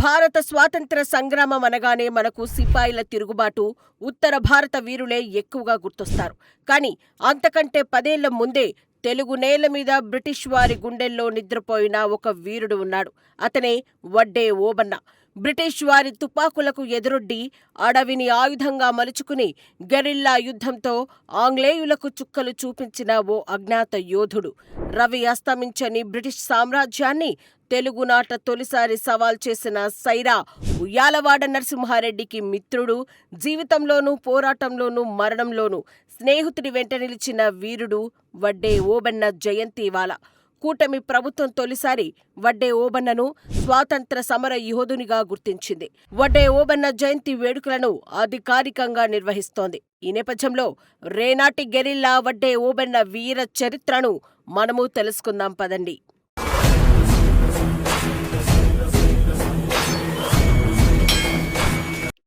భారత స్వాతంత్ర సంగ్రామం అనగానే మనకు సిపాయిల తిరుగుబాటు, ఉత్తర భారత వీరులే ఎక్కువగా గుర్తొస్తారు. కానీ అంతకంటే 10 ఏళ్ల ముందే తెలుగు నేల మీద బ్రిటిష్ వారి గుండెల్లో నిద్రపోయిన ఒక వీరుడు ఉన్నాడు. అతనే వడ్డే ఓబన్న. బ్రిటిష్ వారి తుపాకులకు ఎదురొడ్డి అడవిని ఆయుధంగా మలుచుకుని గెరిల్లా యుద్ధంతో ఆంగ్లేయులకు చుక్కలు చూపించిన ఓ అజ్ఞాత యోధుడు. రవి అస్తమించని బ్రిటిష్ సామ్రాజ్యాన్ని తెలుగునాట తొలిసారి సవాల్ చేసిన సైరా ఉయ్యాలవాడ నరసింహారెడ్డికి మిత్రుడు, జీవితంలోనూ పోరాటంలోనూ మరణంలోనూ స్నేహితుడి వెంట నిలిచిన వీరుడు వడ్డే ఓబన్న జయంతి ఇవాళ. కూటమి ప్రభుత్వం తొలిసారి వడ్డే ఓబన్నను స్వాతంత్ర సమర యోధునిగా గుర్తించింది. వడ్డే ఓబన్న జయంతి వేడుకలను అధికారికంగా నిర్వహిస్తోంది. ఈ నేపథ్యంలో రేనాటి గెరిల్లా వడ్డే ఓబన్న వీర చరిత్రను మనము తెలుసుకుందాం పదండి.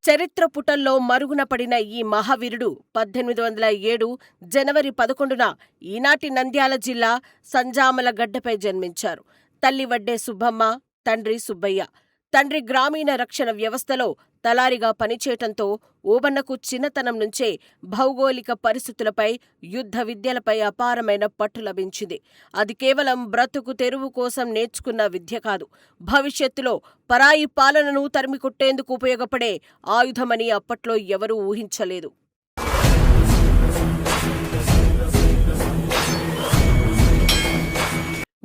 చరిత్ర పుటల్లో మరుగున పడిన ఈ మహావీరుడు 1807 జనవరి 11న ఈనాటి నంద్యాల జిల్లా సంజామల గడ్డపై జన్మించారు. తల్లి వడ్డే సుబ్బమ్మ, తండ్రి సుబ్బయ్య. తండ్రి గ్రామీణ రక్షణ వ్యవస్థలో తలారిగా పనిచేయటంతో ఓబన్నకు చిన్నతనం నుంచే భౌగోళిక పరిస్థితులపై, యుద్ధ విద్యలపై అపారమైన పట్టు లభించింది. అది కేవలం బ్రతుకు తెరువు కోసం నేర్చుకున్న విద్య కాదు, భవిష్యత్తులో పరాయి పాలనను తరిమికొట్టేందుకు ఉపయోగపడే ఆయుధమని అప్పట్లో ఎవరూ ఊహించలేదు.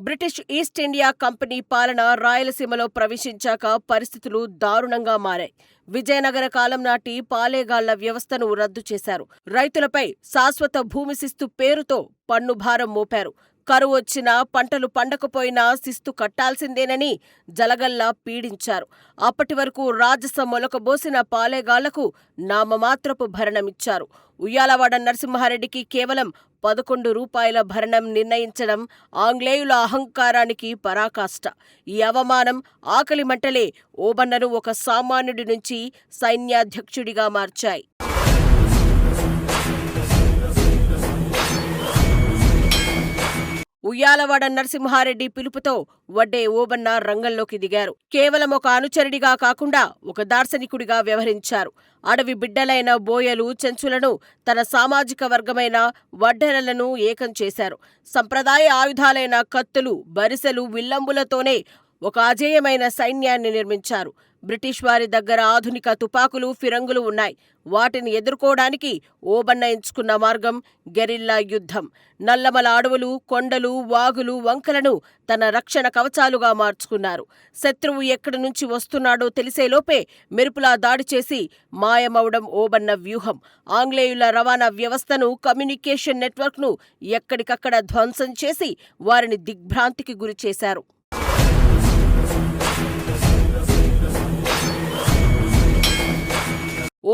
బ్రిటిష్ ఈస్ట్ ఇండియా కంపెనీ పాలన రాయలసీమలో ప్రవేశించాక పరిస్థితులు దారుణంగా మారాయి. విజయనగర కాలం నాటి పాలేగాళ్ల వ్యవస్థను రద్దు చేశారు. రైతులపై శాశ్వత భూమి శిస్తు పేరుతో పన్ను భారం మోపారు. కరువు వచ్చినా, పంటలు పండకపోయినా శిస్తు కట్టాల్సిందేనని జలగల్లా పీడించారు. అప్పటి వరకు రాజస మొలకబోసిన పాలేగాళ్లకు నామమాత్రపు భరణమిచ్చారు. ఉయ్యాలవాడ నరసింహారెడ్డికి కేవలం 11 రూపాయల భరణం నిర్ణయించడం ఆంగ్లేయుల అహంకారానికి పరాకాష్ట. ఈ అవమానం, ఆకలి మంటలే ఓబన్నను ఒక సామాన్యుడి నుంచి సైన్యాధ్యక్షుడిగా మార్చాయి. ఉయ్యాలవాడ నరసింహారెడ్డి పిలుపుతో వడ్డే ఓబన్న రంగంలోకి దిగారు. కేవలం ఒక అనుచరుడిగా కాకుండా ఒక దార్శనికుడిగా వ్యవహరించారు. అడవి బిడ్డలైన బోయలు, చెంచులను, తన సామాజిక వర్గమైన వడ్డెరలను ఏకం చేశారు. సంప్రదాయ ఆయుధాలైన కత్తులు, బరిసెలు, విల్లంబులతోనే ఒక అజేయమైన సైన్యాన్ని నిర్మించారు. బ్రిటిష్ వారి దగ్గర ఆధునిక తుపాకులు, ఫిరంగులు ఉన్నాయి. వాటిని ఎదుర్కోవడానికి ఓబన్న ఎంచుకున్న మార్గం గెరిల్లా యుద్ధం. నల్లమల అడవులు, కొండలు, వాగులు, వంకలను తన రక్షణ కవచాలుగా మార్చుకున్నారు. శత్రువు ఎక్కడి నుంచి వస్తున్నాడో తెలిసేలోపే మెరుపులా దాడి చేసి మాయమవడం ఓబన్న వ్యూహం. ఆంగ్లేయుల రవాణా వ్యవస్థను, కమ్యూనికేషన్ నెట్వర్క్ను ఎక్కడికక్కడ ధ్వంసం చేసి వారిని దిగ్భ్రాంతికి గురిచేశారు.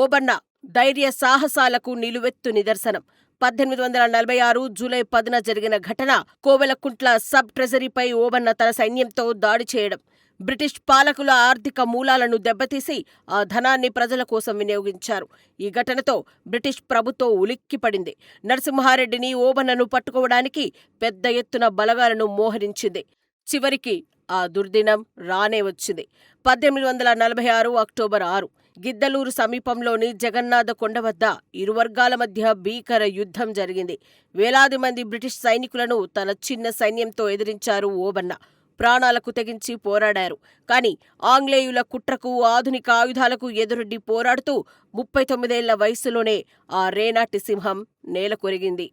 ఓబన్న ధైర్య సాహసాలకు నిలువెత్తు నిదర్శనం. 1846 జూలై 10న జరిగిన ఘటన కోవెలకుంట్ల సబ్ ట్రెజరీపై ఓబన్న తన సైన్యంతో దాడి చేయడం. బ్రిటిష్ పాలకుల ఆర్థిక మూలాలను దెబ్బతీసి ఆ ధనాన్ని ప్రజల కోసం వినియోగించారు. ఈ ఘటనతో బ్రిటిష్ ప్రభుత్వం ఉలిక్కిపడింది. నరసింహారెడ్డిని, ఓబన్నను పట్టుకోవడానికి పెద్ద ఎత్తున బలగాలను మోహరించింది. చివరికి ఆ దుర్దినం రానే వచ్చింది. 1846 అక్టోబర్ 6 గిద్దలూరు సమీపంలోని జగన్నాథ కొండ వద్ద ఇరు వర్గాల మధ్య భీకర యుద్ధం జరిగింది. వేలాది మంది బ్రిటిష్ సైనికులను తన చిన్న సైన్యంతో ఎదిరించారు ఓబన్న. ప్రాణాలకు తెగించి పోరాడారు. కానీ ఆంగ్లేయుల కుట్రకు, ఆధునిక ఆయుధాలకు ఎదురొడ్డి పోరాడుతూ 39 ఏళ్ల వయసులోనే ఆ రేనాటి సింహం నేలకొరిగింది.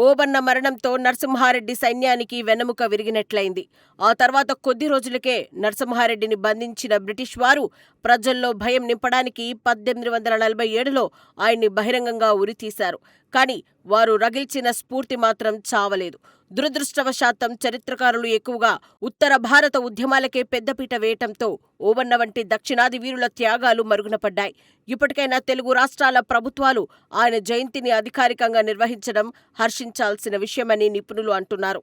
ఓబన్న మరణంతో నరసింహారెడ్డి సైన్యానికి వెన్నెముక విరిగినట్లయింది. ఆ తర్వాత కొద్ది రోజులకే నరసింహారెడ్డిని బంధించిన బ్రిటిష్ వారు ప్రజల్లో భయం నింపడానికి 1847లో ఆయన్ని బహిరంగంగా ఉరితీశారు. కానీ వారు రగిల్చిన స్ఫూర్తి మాత్రం చావలేదు. దురదృష్టవశాత్తం చరిత్రకారులు ఎక్కువగా ఉత్తర భారత ఉద్యమాలకే పెద్దపీట వేయటంతో ఓబన్న వంటి దక్షిణాది వీరుల త్యాగాలు మరుగునపడ్డాయి. ఇప్పటికైనా తెలుగు రాష్ట్రాల ప్రభుత్వాలు ఆయన జయంతిని అధికారికంగా నిర్వహించడం హర్షించాల్సిన విషయమని నిపుణులు అంటున్నారు.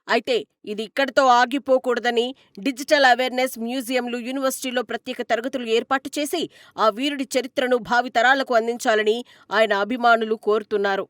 అయితే ఇది ఇక్కడితో ఆగిపోకూడదని డిజిటల్ అవేర్నెస్ మ్యూజియంలు, యూనివర్సిటీలో ప్రత్యేక తరగతులు ఏర్పాటు చేసి ఆ వీరుడి చరిత్రను భావితరాలకు అందించాలని ఆయన అభిమానులు కోరుతున్నారు.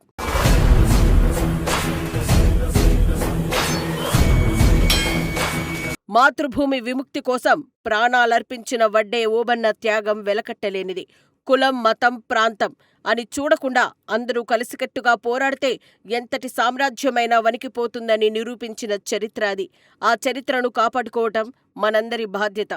మాతృభూమి విముక్తి కోసం ప్రాణాలర్పించిన వడ్డే ఓబన్న త్యాగం వెలకట్టలేనిది. కులం, మతం, ప్రాంతం అని చూడకుండా అందరూ కలిసికట్టుగా పోరాడితే ఎంతటి సామ్రాజ్యమైనా వణికిపోతుందని నిరూపించిన చరిత్ర అది. ఆ చరిత్రను కాపాడుకోవటం మనందరి బాధ్యత.